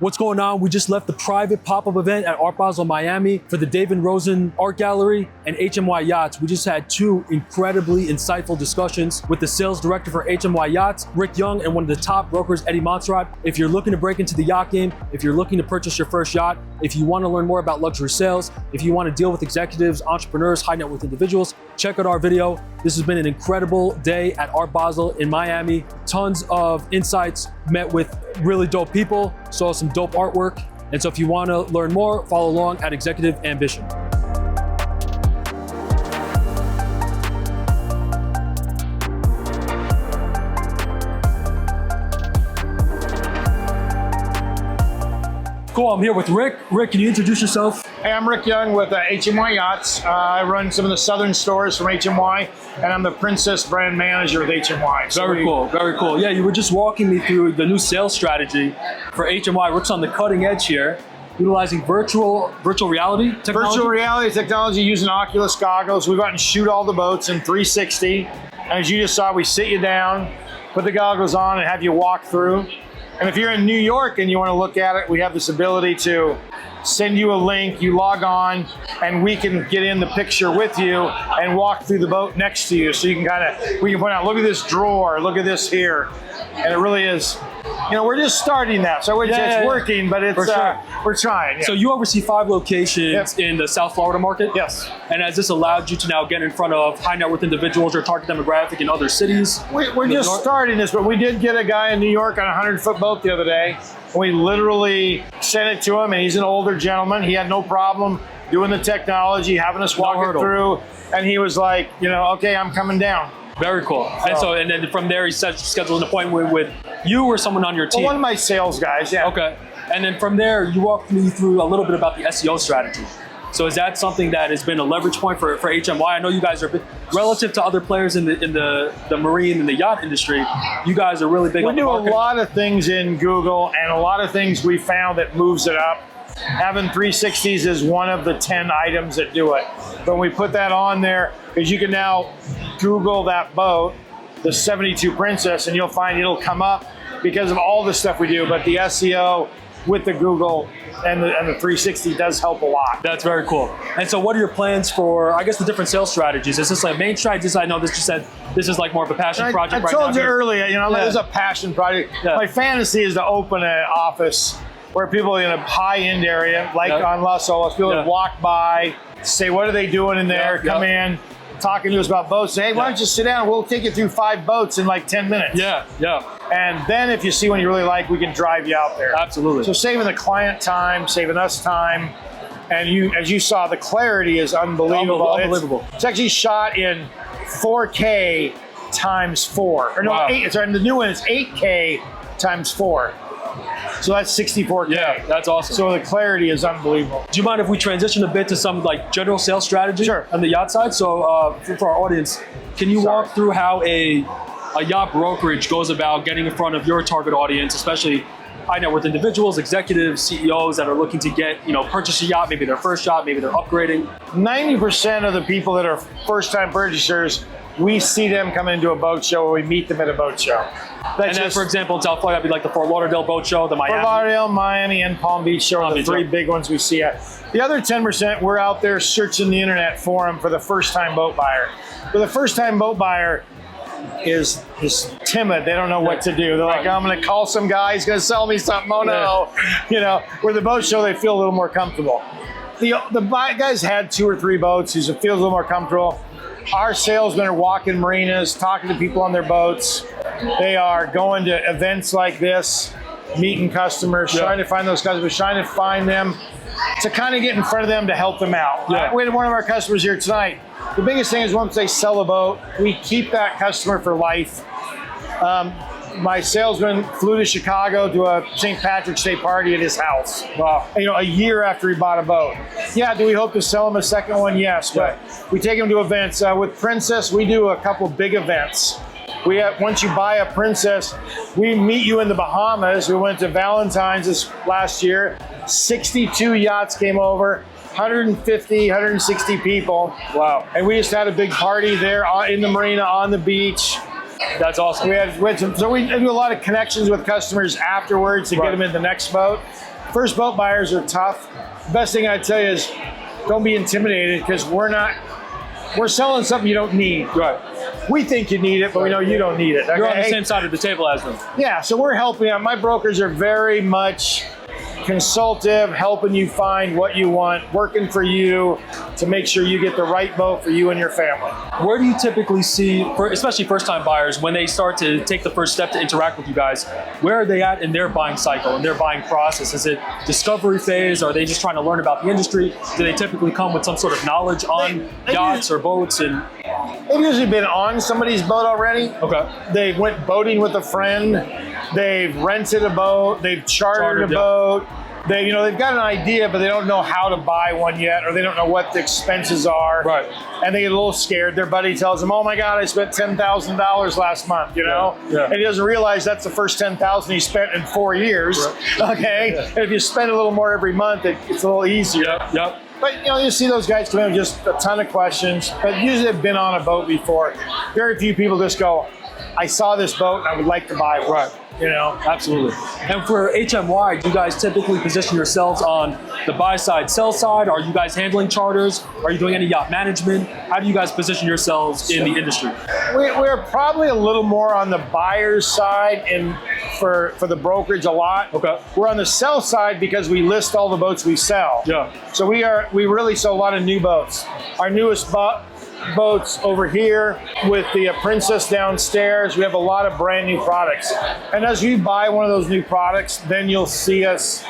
What's going on? We just left the private pop-up event at Art Basel Miami for the David Rosen Art Gallery and HNWI Yachts. We just had two incredibly insightful discussions with the sales director for HNWI Yachts, Rick Young, and one of the top brokers, Eddie Montserrat. If you're looking to break into the yacht game, if you're looking to purchase your first yacht, if you want to learn more about luxury sales, if you want to deal with executives, entrepreneurs, high net worth individuals, check out our video. This has been an incredible day at Art Basel in Miami. Tons of insights, met with really dope people, saw some dope artwork. And so if you want to learn more, follow along at Executive Ambition. Cool, I'm here with Rick. Rick, can you introduce yourself? Hey, I'm Rick Young with HNWI Yachts. I run some of the southern stores from HNWI, and I'm the Princess brand manager with HNWI. Very cool, very cool. Yeah, you were just walking me through the new sales strategy for HNWI. Rick's on the cutting edge here, utilizing virtual reality technology. Virtual reality technology using Oculus goggles. We go out and shoot all the boats in 360. And as you just saw, we sit you down, put the goggles on, and have you walk through. And if you're in New York and you want to look at it, we have this ability to send you a link, you log on, and we can get in the picture with you and walk through the boat next to you. So you can we can point out, look at this drawer, look at this here. And it really is, we're just starting that. So it's working, but it's, we're trying. Yeah. So you oversee 5 locations in the South Florida market? Yes. And has this allowed you to now get in front of high net worth individuals or target demographic in other cities? We're just starting this, but we did get a guy in New York on a 100-foot boat the other day. We literally sent it to him, and he's an older gentleman. He had no problem doing the technology, having us walk it through. And he was like, okay, I'm coming down. Very cool. And then from there, he scheduled an appointment with you or someone on your team? Well, one of my sales guys, yeah. Okay. And then from there, you walked me through a little bit about the SEO strategy. So is that something that has been a leverage point for HNWI? I know you guys are, relative to other players in the marine and the yacht industry, you guys are really big on marketing. We do a lot of things in Google, and a lot of things we found that moves it up. Having 360s is one of the 10 items that do it. But we put that on there, because you can now Google that boat, the 72 Princess, and you'll find it'll come up because of all the stuff we do. But the SEO with the Google and the 360 does help a lot. That's very cool. And so what are your plans for, I guess, the different sales strategies? Is this like main strategies? I know this just said this is like more of a passion project I told you earlier, this is a passion project. Yeah. My fantasy is to open an office where people in a high-end area, like on Las Olas, people would walk by, say, what are they doing in there? Come in, talking to us about boats. Say, hey, why don't you sit down? We'll take you through 5 boats in like 10 minutes. Yeah. And then if you see one you really like, we can drive you out there. Absolutely. So saving the client time, saving us time. And as you saw, the clarity is unbelievable. Unbelievable. It's actually shot in 4K times 4. Or no, wow. The new one is 8K times 4. So that's 64K. Yeah, that's awesome. So the clarity is unbelievable. Do you mind if we transition a bit to some like general sales strategy on the yacht side? So for our audience, can you walk through how a yacht brokerage goes about getting in front of your target audience, especially high net worth individuals, executives, CEOs that are looking to get, purchase a yacht, maybe their first yacht, maybe they're upgrading? 90% of the people that are first-time purchasers, we see them come into a boat show or we meet them at a boat show. And then, for example, in South Florida, that'd be like the Fort Lauderdale boat show, the Miami. Fort Lauderdale, Miami, and Palm Beach show are the 3 big ones we see at. The other 10%, we're out there searching the internet for them for the first-time boat buyer. For the first-time boat buyer is timid. They don't know what to do. They're like, I'm going to call some guy. He's going to sell me something. Oh, no. Where the boat show, they feel a little more comfortable. The guys had 2 or 3 boats. He feels a little more comfortable. Our salesmen are walking marinas, talking to people on their boats. They are going to events like this, meeting customers, trying to find those customers, trying to find them to kind of get in front of them to help them out. We had one of our customers here tonight. The biggest thing is once they sell a boat, we keep that customer for life. My salesman flew to Chicago to a St. Patrick's Day party at his house. Wow. A year after he bought a boat. Yeah, do we hope to sell him a second one? Yes, but we take him to events. With Princess, we do a couple big events. Once you buy a Princess, we meet you in the Bahamas. We went to Valentine's this last year. 62 yachts came over. 150, 160 people. Wow. And we just had a big party there in the marina, on the beach. That's awesome. We had some, so we do a lot of connections with customers afterwards to get them in the next boat. First boat buyers are tough. The best thing I'd tell you is don't be intimidated, because we're selling something you don't need. Right. We think you need it, but we know you don't need it. Okay? You're on the same side of the table as them. Yeah, so we're helping out. My brokers are very much consultative, helping you find what you want, working for you to make sure you get the right boat for you and your family. Where do you typically see, especially first-time buyers, when they start to take the first step to interact with you guys, where are they at in their buying cycle, in their buying process? Is it discovery phase? Are they just trying to learn about the industry? Do they typically come with some sort of knowledge on yachts or boats? And they've usually been on somebody's boat already. Okay. They went boating with a friend. They've rented a boat. They've chartered a boat. They've got an idea, but they don't know how to buy one yet, or they don't know what the expenses are. Right. And they get a little scared. Their buddy tells them, "Oh my God, I spent $10,000 last month." Yeah. And he doesn't realize that's the first $10,000 he spent in 4 years. Right. Okay. Yeah. And if you spend a little more every month, it's a little easier. Yep. But you see those guys come in with just a ton of questions, but usually they've been on a boat before. Very few people just go, "I saw this boat and I would like to buy one." Right. Absolutely. And for HMY, do you guys typically position yourselves on the buy side, sell side? Are you guys handling charters? Are you doing any yacht management? How do you guys position yourselves in the industry? We're probably a little more on the buyer's side and for the brokerage a lot. Okay. We're on the sell side because we list all the boats we sell. Yeah. So we really sell a lot of new boats. Our newest boats over here with the Princess downstairs. We have a lot of brand new products. And as you buy one of those new products, then you'll see us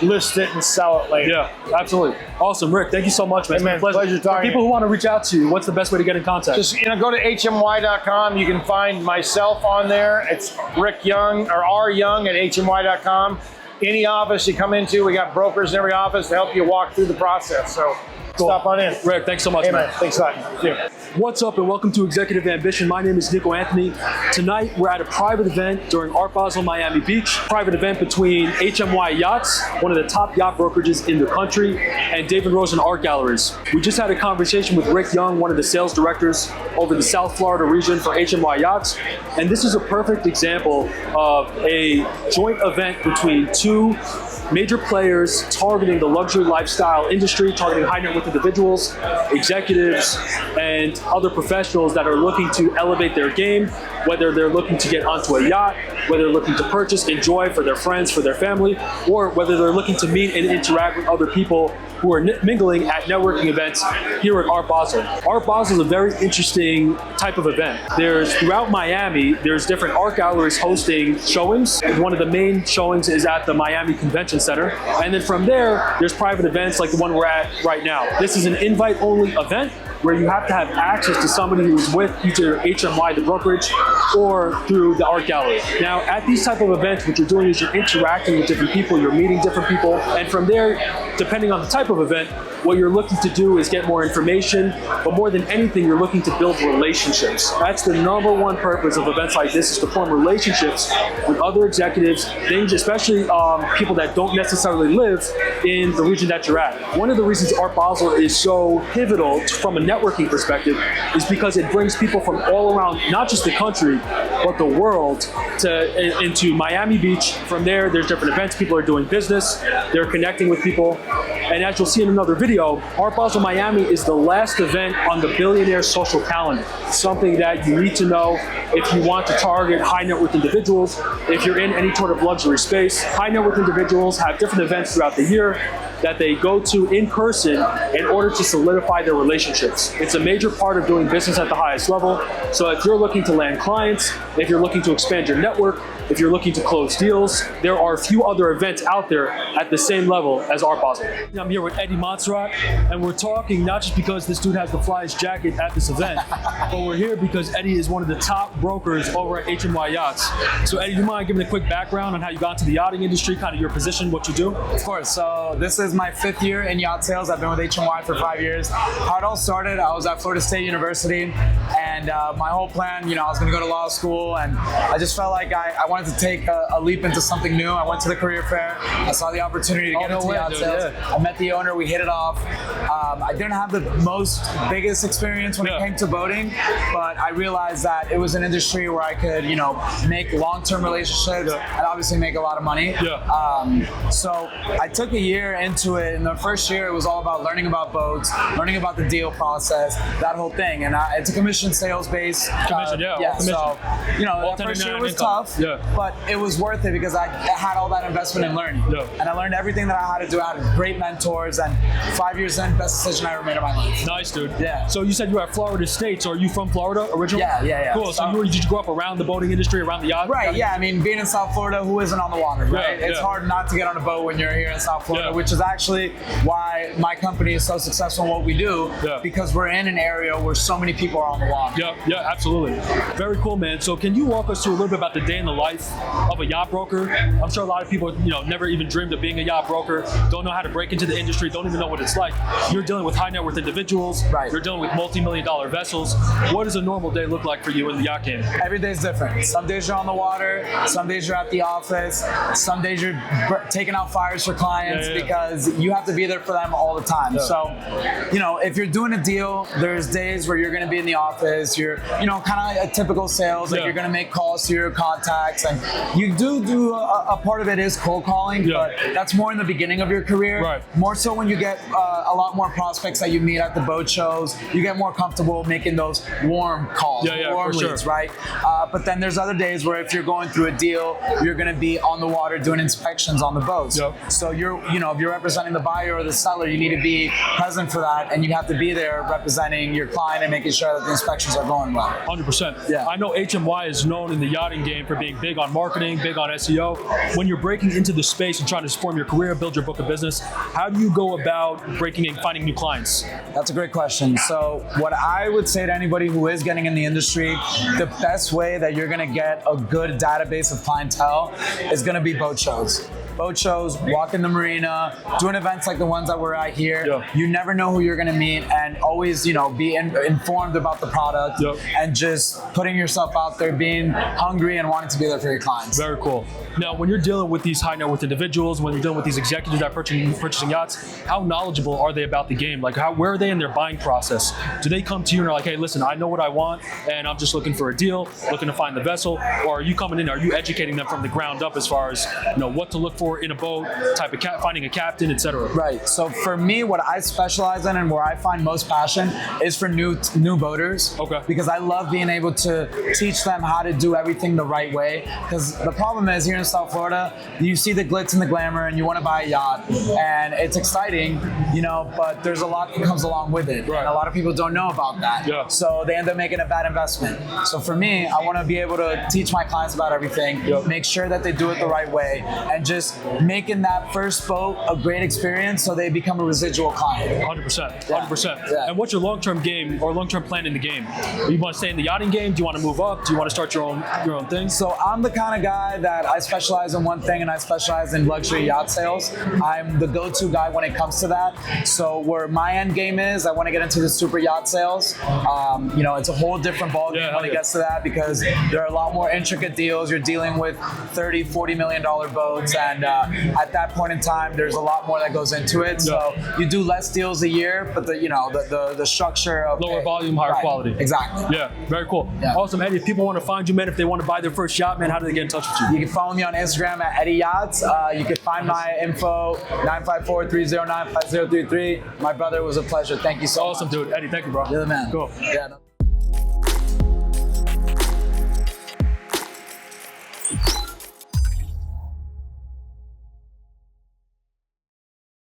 list it and sell it later. Yeah, absolutely. Awesome. Rick, thank you so much, man. Hey, man, pleasure talking. For people who want to reach out to you, what's the best way to get in contact? Just go to HNWI.com. You can find myself on there. It's Rick Young or R Young at HNWI.com. Any office you come into, we got brokers in every office to help you walk through the process. So stop on in. Rick, thanks so much, hey, man. Thanks a lot. Yeah. What's up and welcome to Executive Ambition. My name is Nico Anthony. Tonight we're at a private event during Art Basel Miami Beach. Private event between HNWI Yachts, one of the top yacht brokerages in the country, and David Rosen Art Galleries. We just had a conversation with Rick Young, one of the sales directors over the South Florida region for HNWI Yachts. And this is a perfect example of a joint event between two major players targeting the luxury lifestyle industry, targeting high net worth individuals, executives, and other professionals that are looking to elevate their game, whether they're looking to get onto a yacht, whether they're looking to purchase, enjoy for their friends, for their family, or whether they're looking to meet and interact with other people who are mingling at networking events here at Art Basel. Art Basel is a very interesting type of event. Throughout Miami, there's different art galleries hosting showings. One of the main showings is at the Miami Convention Center. And then from there's private events like the one we're at right now. This is an invite-only event where you have to have access to somebody who's with either HNWI, the brokerage, or through the art gallery. Now, at these type of events, what you're doing is you're interacting with different people, you're meeting different people, and from there, depending on the type of event, what you're looking to do is get more information, but more than anything, you're looking to build relationships. That's the number one purpose of events like this, is to form relationships with other executives, especially people that don't necessarily live in the region that you're at. One of the reasons Art Basel is so pivotal from a networking perspective is because it brings people from all around, not just the country, but the world into Miami Beach. From there's different events, people are doing business, they're connecting with people. And as you'll see in another video, Art Basel Miami is the last event on the billionaire social calendar. Something that you need to know if you want to target high net worth individuals, if you're in any sort of luxury space. High net worth individuals have different events throughout the year that they go to in person in order to solidify their relationships. It's a major part of doing business at the highest level. So if you're looking to land clients, if you're looking to expand your network, if you're looking to close deals, there are a few other events out there at the same level as Art Basel. I'm here with Eddie Montserrat, and we're talking not just because this dude has the flyest jacket at this event, but we're here because Eddie is one of the top brokers over at HNWI Yachts. So Eddie, do you mind giving a quick background on how you got into the yachting industry, kind of your position, what you do? Of course. So this is my 5th year in yacht sales. I've been with HNWI for 5 years. How it all started, I was at Florida State University, and my whole plan, I was going to go to law school, and I just felt like I wanted wanted to take a leap into something new. I went to the career fair. I saw the opportunity to get into yacht sales. I met the owner. We hit it off. I didn't have the biggest experience when it came to boating, but I realized that it was an industry where I could, you know, make long-term relationships and obviously make a lot of money. So I took a year into it. In the first year, it was all about learning about boats, learning about the deal process, that whole thing. And it's a commission sales base. So, you know, that first year was tough, but it was worth it because I had all that investment in learning. And I learned everything that I had to do. I had great mentors, and 5 years in, best decision I ever made in my life. Nice, dude. So you said you were at Florida State. So are you from Florida originally? Cool. So did you grow up around the boating industry, around the yacht? Right, I mean, being in South Florida, who isn't on the water, right? It's hard not to get on a boat when you're here in South Florida, which is actually why my company is so successful in what we do, because we're in an area where so many people are on the water. Yeah, absolutely. Very cool, man. So can you walk us through a little bit about the day in the life of a yacht broker? I'm sure a lot of people, you know, never even dreamed of being a yacht broker, don't know how to break into the industry, don't even know what it's like. You're dealing with high net worth individuals, you're dealing with multi-million-dollar vessels. What does a normal day look like for you in the yacht game? Every day's different. Some days you're on the water, some days you're at the office, some days you're taking out fires for clients because you have to be there for them all the time. So, you know, if you're doing a deal, there's days where you're going to be in the office, you're, you know, kind of a typical sales, like you're going to make calls to your contacts, and you do a part of it is cold calling, but that's more in the beginning of your career. More so when you get a lot more prospects that you meet at the boat shows, you get more comfortable making those warm calls, warm leads, right? But then there's other days where if you're going through a deal, you're going to be on the water doing inspections on the boats. So you're, you know, if you're representing the buyer or the seller, you need to be present for that, and you have to be there representing your client and making sure that the inspections are going well. 100%. I know HNWI is known in the yachting game for being big on marketing, big on SEO. When you're breaking into the space and trying to form your career, build your book of business, how do you go about breaking and finding new clients? That's a great question. So what I would say to anybody who is getting in the industry, the best way that you're going to get a good database of clientele is going to be boat shows. Boat shows, walk in the marina, doing events like the ones that we're at here. You never know who you're going to meet, and always, you know, be informed about the product and just putting yourself out there, being hungry and wanting to be there for your clients. Very cool. Now, when you're dealing with these high net worth individuals, when you're dealing with these executives that are purchasing yachts, how knowledgeable are they about the game? Like, where are they in their buying process? Do they come to you and are like, hey, listen, I know what I want, and I'm just looking for a deal, looking to find the vessel? Or are you coming in, are you educating them from the ground up as far as, you know, what to look for in a boat, type of finding a captain, etc.? Right. So for me, what I specialize in and where I find most passion is for new boaters. Because I love being able to teach them how to do everything the right way. Because the problem is here in South Florida, you see the glitz and the glamour, and you want to buy a yacht, and it's exciting, you know, but there's a lot that comes along with it, and a lot of people don't know about that. So they end up making a bad investment. So for me, I want to be able to teach my clients about everything, make sure that they do it the right way, and just making that first boat a great experience so they become a residual client. 100%. 100%. And what's your long-term game or long-term plan in the game? Do you want to stay in the yachting game? Do you want to move up? Do you want to start your own thing? So I'm the kind of guy that I specialize in one thing, and I specialize in luxury yacht sales. I'm the go-to guy when it comes to that. So where my end game is, I want to get into the super yacht sales. You know, it's a whole different ballgame when it gets to that, because there are a lot more intricate deals. You're dealing with $30, $40 million boats, and at that point in time, there's a lot more that goes into it. So you do less deals a year, but the structure of lower volume, higher quality. Exactly. Yeah, very cool. Awesome, Eddie. If people want to find you, man, if they want to buy their first yacht, man, how do they get in touch with you? You can follow me on Instagram at Eddie Yachts. You can find my info 954-309-5033. My brother, it was a pleasure. Thank you so much. Awesome, dude. Eddie, thank you, bro. You're the man. Cool. Yeah. No.